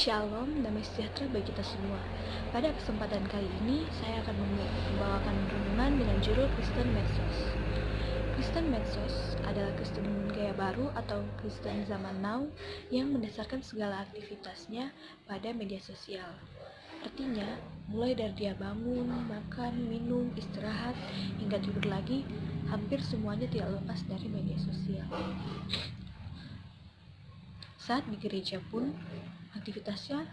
Shalom, damai sejahtera bagi kita semua. Pada kesempatan kali ini, saya akan membawakan renungan dengan judul Kristen Medsos. Kristen Medsos adalah Kristen gaya baru atau Kristen zaman now yang mendasarkan segala aktivitasnya pada media sosial. Artinya, mulai dari dia bangun, makan, minum, istirahat, hingga tidur lagi, hampir semuanya tidak lepas dari media sosial. Saat di gereja pun, aktivitasnya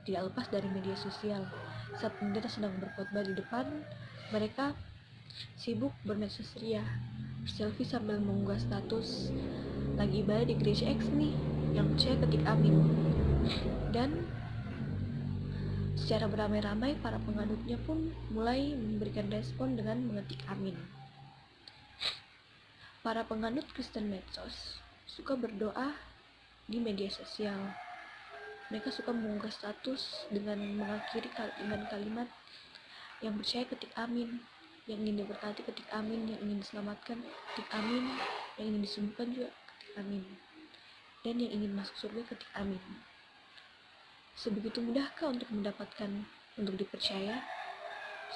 tidak lepas dari media sosial. Saat pendeta sedang berkhotbah di depan, mereka sibuk bermedsos ria, berselfie sambil mengunggah status lagi ibadah di gereja X nih, yang percaya ketik amin. Dan secara beramai-ramai para penganutnya pun mulai memberikan respon dengan mengetik amin. Para penganut Kristen Medsos suka berdoa di media sosial. Mereka suka mengunggah status dengan mengakhiri dengan kalimat yang percaya ketik amin, yang ingin diberkati ketik amin, yang ingin diselamatkan ketik amin, yang ingin disembuhkan juga ketik amin, dan yang ingin masuk surga ketik amin. Sebegitu mudahkah untuk dipercaya?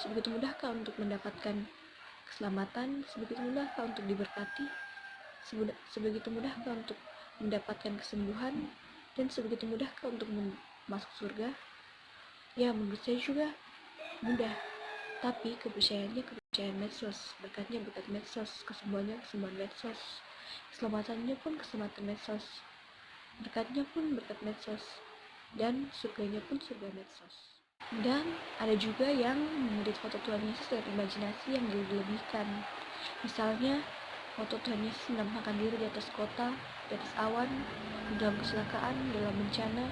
Sebegitu mudahkah untuk mendapatkan keselamatan? Sebegitu mudahkah untuk diberkati? Sebegitu mudahkah untuk mendapatkan kesembuhan? Dan sebegitu mudahkah untuk masuk surga? Ya, menurut saya juga mudah. Tapi kepercayaannya kepercayaan medsos, berkatnya berkat medsos, kesembuhannya kesembuhan medsos, keselamatannya pun keselamatan medsos, berkatnya pun berkat medsos, dan surganya pun surga medsos. Dan ada juga yang mengedit foto Tuhan Yesus dengan imajinasi yang dilebihkan. Misalnya foto Tuhan Yesus menampakkan diri di atas kota, di atas awan, dalam kecelakaan, dalam bencana,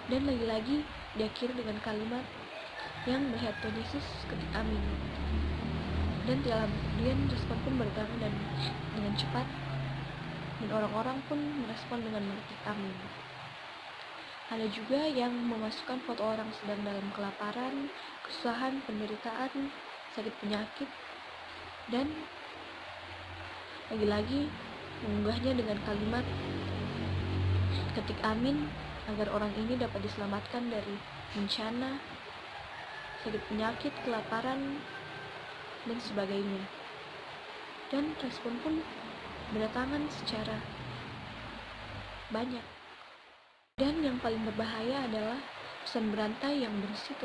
dan lagi-lagi diakhiri dengan kalimat yang melihat Tuhan Yesus ketik amin. Dan dalam kemudian respon pun berdatangan dan dengan cepat, dan orang-orang pun merespon dengan mengetik amin. Ada juga yang memasukkan foto orang sedang dalam kelaparan, kesusahan, penderitaan, sakit penyakit, dan lagi-lagi mengunggahnya dengan kalimat ketik amin agar orang ini dapat diselamatkan dari bencana, sakit penyakit, kelaparan, dan sebagainya. Dan respon pun berdatangan secara banyak. Dan yang paling berbahaya adalah pesan berantai yang berisi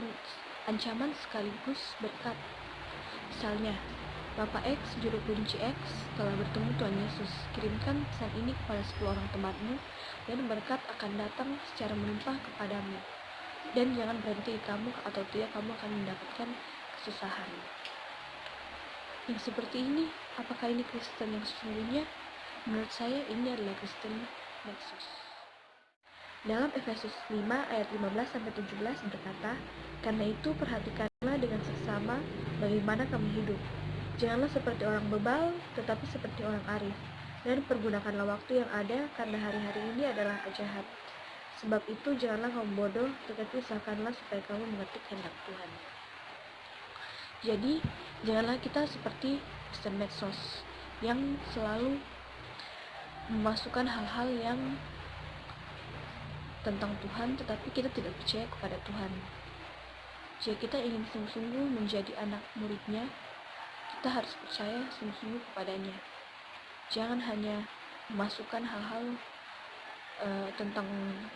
ancaman sekaligus berkat. Misalnya, Bapak X, juru kunci X, telah bertemu Tuhan Yesus. Kirimkan pesan ini kepada 10 orang temanmu, dan berkat akan datang secara melimpah kepadamu. Dan jangan berhenti kamu, atau tidak kamu akan mendapatkan kesusahan. Yang seperti ini, apakah ini Kristen yang sesungguhnya? Menurut saya ini adalah Kristen medsos. Dalam Efesus 5 ayat 15-17 berkata, "Karena itu perhatikanlah dengan seksama bagaimana kamu hidup. Janganlah seperti orang bebal, tetapi seperti orang arif. Dan pergunakanlah waktu yang ada, karena hari-hari ini adalah jahat. Sebab itu janganlah kamu bodoh, tetapi usahakanlah supaya kamu mengerti kehendak Tuhan." Jadi, janganlah kita seperti Kristen medsos yang selalu memasukkan hal-hal yang tentang Tuhan, tetapi kita tidak percaya kepada Tuhan. Jika kita ingin sungguh-sungguh menjadi anak muridnya, kita harus percaya sungguh-sungguh kepadanya. Jangan hanya memasukkan hal-hal tentang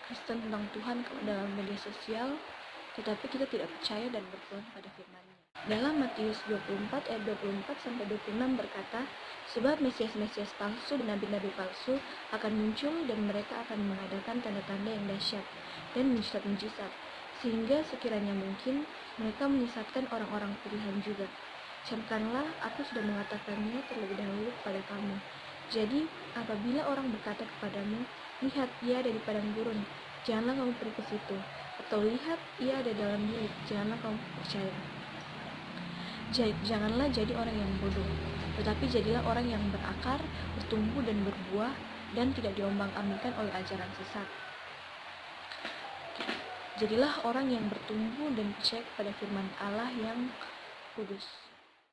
Kristen, tentang Tuhan ke dalam media sosial, tetapi kita tidak percaya dan berpegang pada firman-Nya. Dalam Matius 24 ayat 24-26 berkata, "Sebab Mesias-Mesias palsu dan nabi-nabi palsu akan muncul, dan mereka akan mengadakan tanda-tanda yang dahsyat dan mujizat-mujizat, sehingga sekiranya mungkin mereka menyesatkan orang-orang pilihan juga. Camkanlah, aku sudah mengatakannya terlebih dahulu kepada kamu. Jadi, apabila orang berkata kepadamu, 'Lihat, ia ada di padang gurun,' janganlah kamu pergi ke situ. Atau 'Lihat, ia ada dalam bilik,' janganlah kamu percaya. Janganlah jadi orang yang bodoh, tetapi jadilah orang yang berakar, bertumbuh dan berbuah, dan tidak diombang-ambingkan oleh ajaran sesat. Jadilah orang yang bertumbuh dan percaya kepada firman Allah yang kudus.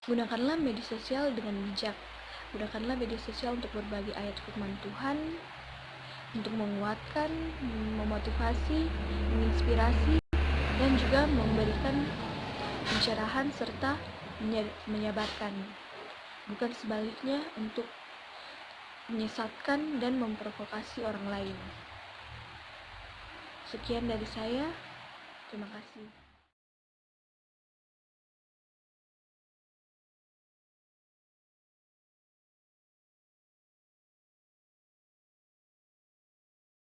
Gunakanlah media sosial dengan bijak. Gunakanlah media sosial untuk berbagi ayat firman Tuhan, untuk menguatkan, memotivasi, menginspirasi, dan juga memberikan pencerahan serta menyabarkan, bukan sebaliknya untuk menyesatkan dan memprovokasi orang lain. Sekian dari saya, terima kasih.